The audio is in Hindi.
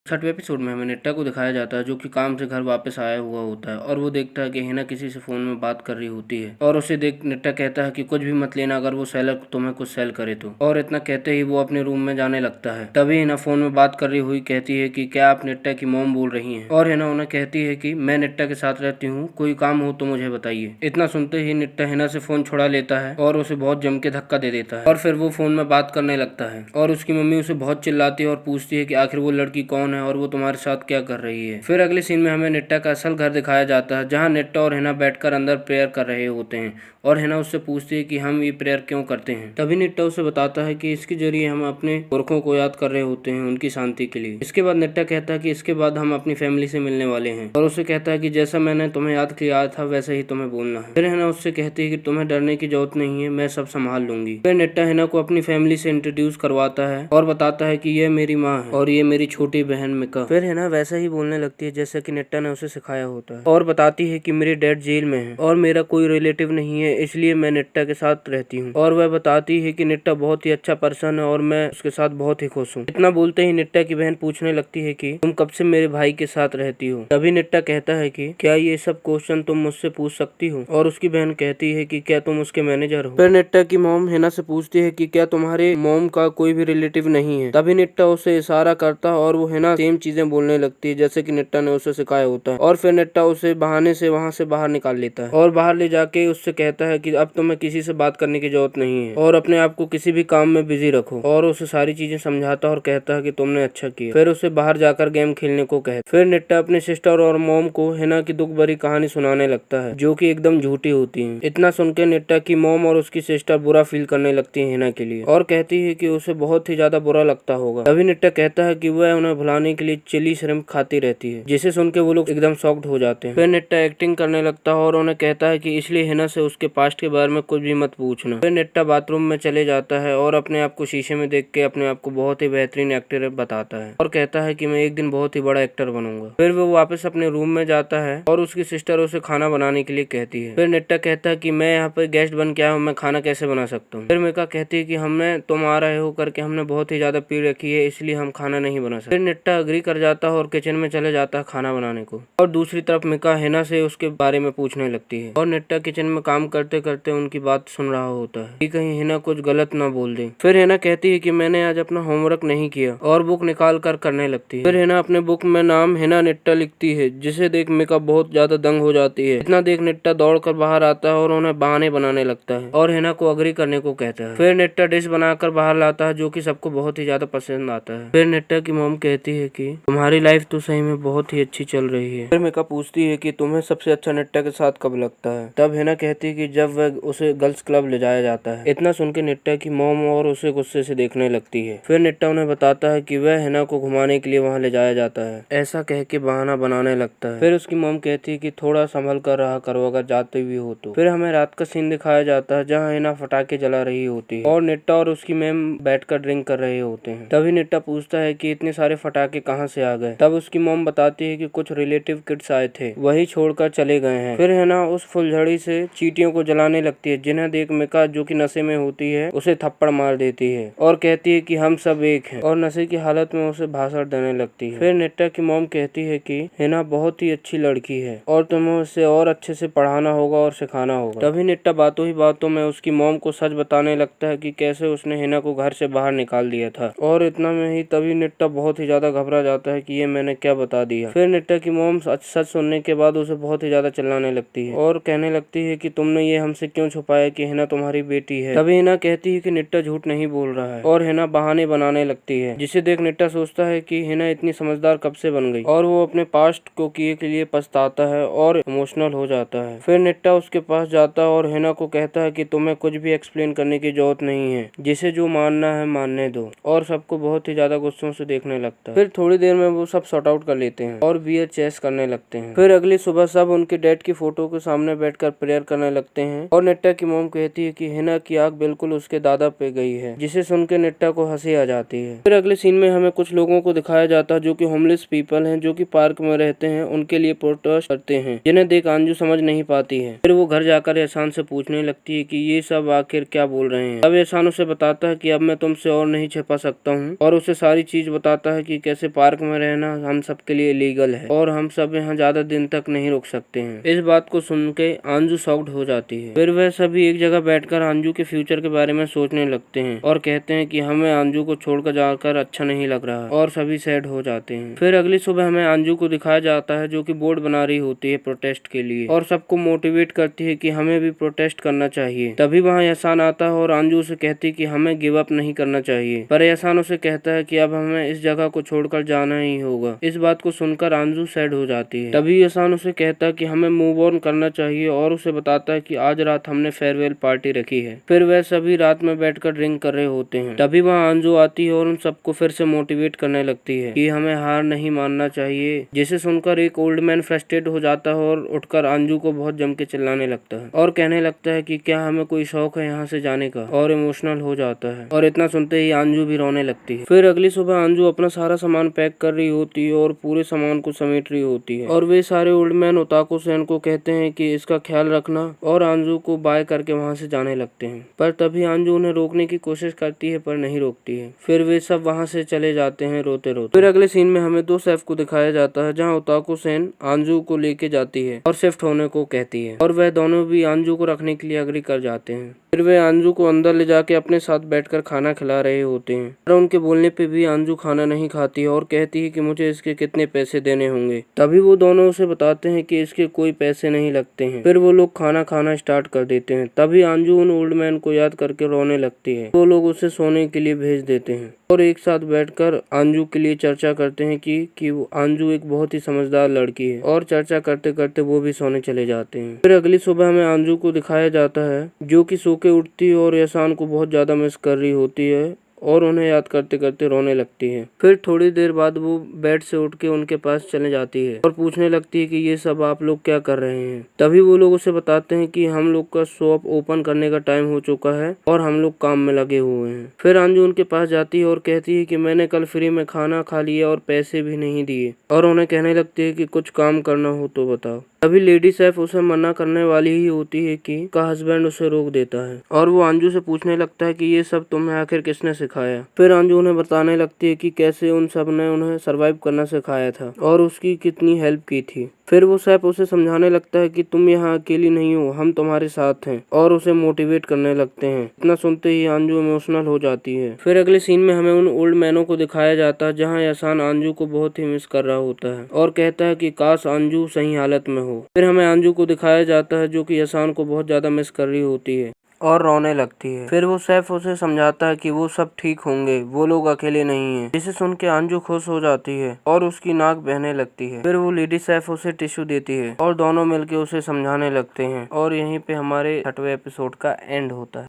छठवें एपिसोड में हमें निट्टा को दिखाया जाता है जो कि काम से घर वापस आया हुआ होता है और वो देखता है कि हिना किसी से फोन में बात कर रही होती है और उसे देख निट्टा कहता है कि कुछ भी मत लेना अगर वो सेलर तुम्हें कुछ सेल करे तो। और इतना कहते ही वो अपने रूम में जाने लगता है। तभी हिना फोन में बात कर रही हुई कहती है कि क्या आप निट्टा की मॉम बोल रही हैं? और हिना उन्हें कहती है कि मैं निट्टा के साथ रहती हूँ, कोई काम हो तो मुझे बताइए। इतना सुनते ही निट्टा हिना से फोन छुड़ा लेता है और उसे बहुत जम के धक्का दे देता है और फिर वो फोन में बात करने लगता है और उसकी मम्मी उसे बहुत चिल्लाती है और पूछती है कि आखिर वो लड़की कौन है और वो तुम्हारे साथ क्या कर रही है। फिर अगले सीन में हमें निट्टा का असल घर दिखाया जाता है जहाँ निट्टा और हिना बैठकर अंदर प्रेयर कर रहे होते हैं और हिना उससे पूछती है कि हम ये प्रेयर क्यों करते हैं। तभी निट्टा उसे बताता है कि इसके जरिए हम अपने पुरखों को याद कर रहे होते हैं उनकी शांति के लिए। इसके बाद निट्टा कहता है कि इसके बाद हम अपनी फैमिली से मिलने वाले हैं और उसे कहता है कि जैसा मैंने तुम्हें याद किया था वैसे ही तुम्हें बोलना है। फिर हिना उससे कहती है कि तुम्हें डरने की जरूरत नहीं है, मैं सब संभाल लूंगी। फिर निट्टा हिना को अपनी फैमिली से इंट्रोड्यूस करवाता है और बताता है कि यह मेरी माँ है और ये मेरी छोटी बहन मिका। फिर हिना वैसा ही बोलने लगती है जैसा कि निट्टा ने उसे सिखाया होता है और बताती है कि मेरे डैड जेल में है और मेरा कोई रिलेटिव नहीं है, इसलिए मैं निट्टा के साथ रहती हूँ। और वह बताती है कि निट्टा बहुत ही अच्छा पर्सन है और मैं उसके साथ बहुत ही खुश हूँ। इतना बोलते ही निट्टा की बहन पूछने लगती है कि तुम कब से मेरे भाई के साथ रहती हो। तभी निट्टा कहता है कि क्या ये सब क्वेश्चन तुम मुझसे पूछ सकती हो। और उसकी बहन कहती है कि क्या तुम उसके मैनेजर हो। फिर निट्टा की मॉम हिना से पूछती है कि क्या तुम्हारे मॉम का कोई भी रिलेटिव नहीं है। तभी निट्टा उसे इशारा करता है और वो हिना सेम चीजें बोलने लगती है जैसे कि निट्टा ने उसे सिखाया होता है। और फिर निट्टा उसे बहाने से वहाँ से बाहर निकाल लेता है और बाहर ले जाके उससे कहता है कि अब तुम्हें किसी से बात करने की जरूरत नहीं है और अपने आप को किसी भी काम में बिजी रखो। और उसे सारी चीजें समझाता और कहता है कि तुमने अच्छा किया। फिर उसे बाहर जाकर गेम खेलने को कहता। फिर निट्टा अपने सिस्टर और मॉम को हिना की दुख भरी कहानी सुनाने लगता है जो कि एकदम झूठी होती है। इतना सुनकर निट्टा की मॉम और उसकी सिस्टर बुरा फील करने लगती है हिना के लिए और कहती है कि उसे बहुत ही ज्यादा बुरा लगता होगा। तभी निट्टा कहता है कि वह उन्हें भुलाने के लिए चिली श्रिम्प खाती रहती है जिसे सुन के वो लोग एकदम शॉक्ड हो जाते हैं। फिर निट्टा एक्टिंग करने लगता है और उन्हें कहता है कि इसलिए हिना से उसके पास्ट के बारे में कुछ भी मत पूछना। फिर निट्टा बाथरूम में चले जाता है और अपने आप को शीशे में देख के अपने आप को बहुत ही बेहतरीन एक्टर बताता है और कहता है कि मैं एक दिन बहुत ही बड़ा एक्टर बनूंगा। फिर वो वापस अपने रूम में जाता है और उसकी सिस्टर उसे खाना बनाने के लिए कहती है। फिर निट्टा कहता है कि मैं यहाँ पे गेस्ट बन के आया हूँ, मैं खाना कैसे बना सकता हूँ। फिर मिका कहती है कि हमने तुम आ रहे हो करके हमने बहुत ही ज्यादा पी रखी है इसलिए हम खाना नहीं बना सकते। फिर निट्टा अग्री कर जाता है और किचन में चले जाता है खाना बनाने को। और दूसरी तरफ मिका हिना से उसके बारे में पूछने लगती है और निट्टा किचन में काम करते करते उनकी बात सुन रहा होता है कि कहीं हिना कुछ गलत ना बोल दे। फिर हिना कहती है कि मैंने आज अपना होमवर्क नहीं किया और बुक निकाल कर करने लगती है। फिर हिना अपने बुक में नाम हिना निट्टा लिखती है जिसे देख मिका बहुत ज्यादा दंग हो जाती है। इतना देख निट्टा दौड़ कर बाहर आता है और उन्हें बहाने बनाने लगता है और हिना को अग्री करने को कहता है। फिर निट्टा डिश बनाकर बाहर लाता है जो कि सबको बहुत ही ज्यादा पसंद आता है। फिर निट्टा की मॉम कहती है कि तुम्हारी लाइफ तो सही में बहुत ही अच्छी चल रही है। फिर मिका पूछती है कि तुम्हें सबसे अच्छा निट्टा के साथ कब लगता है। तब हिना कहती है कि जब वह उसे गर्ल्स क्लब ले जाया जाता है। इतना सुन के निट्टा की मॉम और उसे गुस्से से देखने लगती है। फिर निट्टा उन्हें बताता है कि वह हिना को घुमाने के लिए वहाँ ले जाया जाता है, ऐसा कह के बहाना बनाने लगता है। फिर उसकी मॉम कहती है कि थोड़ा संभल कर रहा करो अगर जाते भी हो तो। फिर हमें रात का सीन दिखाया जाता है जहाँ हिना फटाके जला रही होती है और निट्टा और उसकी मैम बैठकर ड्रिंक कर रहे होते हैं। तभी निट्टा पूछता है कि इतने सारे फटाके कहाँ से आ गए। तब उसकी मॉम बताती है कि कुछ रिलेटिव किड्स आए थे, वही छोड़कर चले गए हैं। फिर हिना उस फुलझड़ी से चींटियों को जलाने लगती है जिन्हें देख मिका जो कि नशे में होती है उसे थप्पड़ मार देती है और कहती है कि हम सब एक हैं और नशे की हालत में उसे भाषण देने लगती है। फिर निट्टा की मॉम कहती है कि हिना बहुत ही अच्छी लड़की है और तुम्हें उसे और अच्छे से पढ़ाना होगा और सिखाना होगा। तभी निट्टा बातों ही बातों में उसकी मॉम को सच बताने लगता है कि कैसे उसने हिना को घर से बाहर निकाल दिया था। और इतना में ही तभी निट्टा बहुत ही ज्यादा घबरा जाता है कि ये मैंने क्या बता दिया। फिर निट्टा की मॉम सच सुनने के बाद उसे बहुत ही ज्यादा चिल्लाने लगती है और कहने लगती है कि तुमने ये हमसे क्यों छुपाया कि हिना तुम्हारी बेटी है। तभी हिना कहती है कि निट्टा झूठ नहीं बोल रहा है और हिना बहाने बनाने लगती है जिसे देख निट्टा सोचता है कि हिना इतनी समझदार कब से बन गई और वो अपने पास्ट को किए के लिए पछताता है और इमोशनल हो जाता है। फिर निट्टा उसके पास जाता है और हिना को कहता है कि तुम्हें कुछ भी एक्सप्लेन करने की जरूरत नहीं है, जिसे जो मानना है मानने दो। और सबको बहुत ही ज्यादा गुस्सों से देखने लगता है। फिर थोड़ी देर में वो सब सॉर्ट आउट कर लेते हैं और बियर चेस करने लगते हैं। फिर अगली सुबह सब उनके डैड की फोटो के सामने बैठकर प्रेयर करने लगते हैं और निट्टा की मॉम कहती है कि हिना की आंख बिल्कुल उसके दादा पे गई है, जिसे सुन के निट्टा को हंसी आ जाती है। फिर अगले सीन में हमें कुछ लोगों को दिखाया जाता है जो कि होमलेस पीपल हैं जो कि पार्क में रहते हैं, उनके लिए प्रोटेस्ट करते हैं, जिन्हें देख अंजू समझ नहीं पाती है। फिर वो घर जाकर एहसान से पूछने लगती है कि ये सब आखिर क्या बोल रहे हैं। अब एहसान उसे बताता है कि अब मैं तुमसे और नहीं छिपा सकता हूँ और उसे सारी चीज बताता है कि कैसे से पार्क में रहना हम सबके लिए लीगल है और हम सब यहाँ ज्यादा दिन तक नहीं रुक सकते हैं। इस बात को सुन के अंजू शॉक्ड हो जाती है। फिर वह सभी एक जगह बैठकर अंजू के फ्यूचर के बारे में सोचने लगते हैं और कहते हैं कि हमें अंजू को छोड़कर जाकर अच्छा नहीं लग रहा और सभी सैड हो जाते हैं। फिर अगली सुबह हमें अंजू को दिखाया जाता है जो कि बोर्ड बना रही होती है प्रोटेस्ट के लिए और सबको मोटिवेट करती है कि हमें भी प्रोटेस्ट करना चाहिए। तभी वहाँ एहसान आता है और अंजू से कहती है कि हमें गिव अप नहीं करना चाहिए, पर एहसान उसे कहता है कि अब हमें इस जगह को छोड़कर जाना ही होगा। इस बात को सुनकर अंजू सैड हो जाती है। तभी एहसान उसे कहता है कि हमें मूव ऑन करना चाहिए और उसे बताता है कि आज रात हमने फेयरवेल पार्टी रखी है। फिर वह सभी रात में बैठकर ड्रिंक कर रहे होते हैं। तभी वहाँ अंजू आती है और उन सबको फिर से मोटिवेट करने लगती है कि हमें हार नहीं मानना चाहिए, जिसे सुनकर एक ओल्ड मैन फ्रस्ट्रेट हो जाता है और उठकर अंजू को बहुत जम के चिल्लाने लगता है और कहने लगता है कि क्या हमें कोई शौक है यहाँ से जाने का, और इमोशनल हो जाता है और इतना सुनते ही अंजू भी रोने लगती है। फिर अगली सुबह अंजू अपना सारा सामान पैक कर रही होती है और पूरे सामान को समेट रही होती है और वे सारे ओल्ड मैन ओताको सेन को कहते हैं कि इसका ख्याल रखना और अंजू को बाय करके वहाँ से जाने लगते हैं। पर तभी अंजू उन्हें रोकने की कोशिश करती है पर नहीं रोकती है। फिर वे सब वहाँ से चले जाते हैं रोते रोते। फिर अगले सीन में हमें दो शेफ को दिखाया जाता है जहाँ ओताको सेन अंजू को लेके जाती है और शिफ्ट होने को कहती है और वह दोनों भी अंजू को रखने के लिए अग्री कर जाते हैं। फिर वे अंजू को अंदर ले जाके अपने साथ बैठकर खाना खिला रहे होते हैं पर उनके बोलने पे भी अंजू खाना नहीं खाती है और कहती है कि मुझे इसके कितने पैसे देने होंगे। तभी वो दोनों उसे बताते हैं कि इसके कोई पैसे नहीं लगते हैं। फिर वो लोग खाना खाना स्टार्ट कर देते हैं। तभी अंजू उन ओल्ड मैन को याद करके रोने लगती है। वो लोग उसे सोने के लिए भेज देते हैं और एक साथ बैठकर अंजू के लिए चर्चा करते हैं कि अंजू एक बहुत ही समझदार लड़की है और चर्चा करते करते वो भी सोने चले जाते हैं। फिर अगली सुबह हमें अंजू को दिखाया जाता है जो कि सो के उठती है और एहसान को बहुत ज्यादा मिस कर रही होती है और उन्हें याद करते करते रोने लगती है। फिर थोड़ी देर बाद वो बेड से उठ के उनके पास चले जाती है और पूछने लगती है कि ये सब आप लोग क्या कर रहे हैं। तभी वो लोग उसे बताते हैं कि हम लोग का शॉप ओपन करने का टाइम हो चुका है और हम लोग काम में लगे हुए हैं। फिर अंजू उनके पास जाती है और कहती है कि मैंने कल फ्री में खाना खा लिया और पैसे भी नहीं दिए, और उन्हें कहने लगती है कि कुछ काम करना हो तो बताओ। तभी लेडी शेफ उसे मना करने वाली ही होती है कि का हस्बैंड उसे रोक देता है और वो अंजू से पूछने लगता है कि ये सब तुम्हें आखिर किसने सिखाया। फिर अंजू उन्हें बताने लगती है कि कैसे उन सब ने उन्हें सरवाइव करना सिखाया था और उसकी कितनी हेल्प की थी। फिर वो शेफ उसे समझाने लगता है कि तुम यहाँ अकेली नहीं हो, हम तुम्हारे साथ हैं, और उसे मोटिवेट करने लगते हैं। इतना सुनते ही अंजू इमोशनल हो जाती है। फिर अगले सीन में हमें उन ओल्ड मैनों को दिखाया जाता है जहाँ एहसान अंजू को बहुत ही मिस कर रहा होता है और कहता है कि काश अंजू सही हालत में हो। फिर हमें अंजू को दिखाया जाता है जो कि एहसान को बहुत ज्यादा मिस कर रही होती है और रोने लगती है। फिर वो शेफ उसे समझाता है कि वो सब ठीक होंगे, वो लोग अकेले नहीं हैं, जिसे सुन के अंजू खुश हो जाती है और उसकी नाक बहने लगती है। फिर वो लेडी शेफ उसे टिश्यू देती है और दोनों मिलके उसे समझाने लगते हैं और यहीं पे हमारे 6वें एपिसोड का एंड होता है।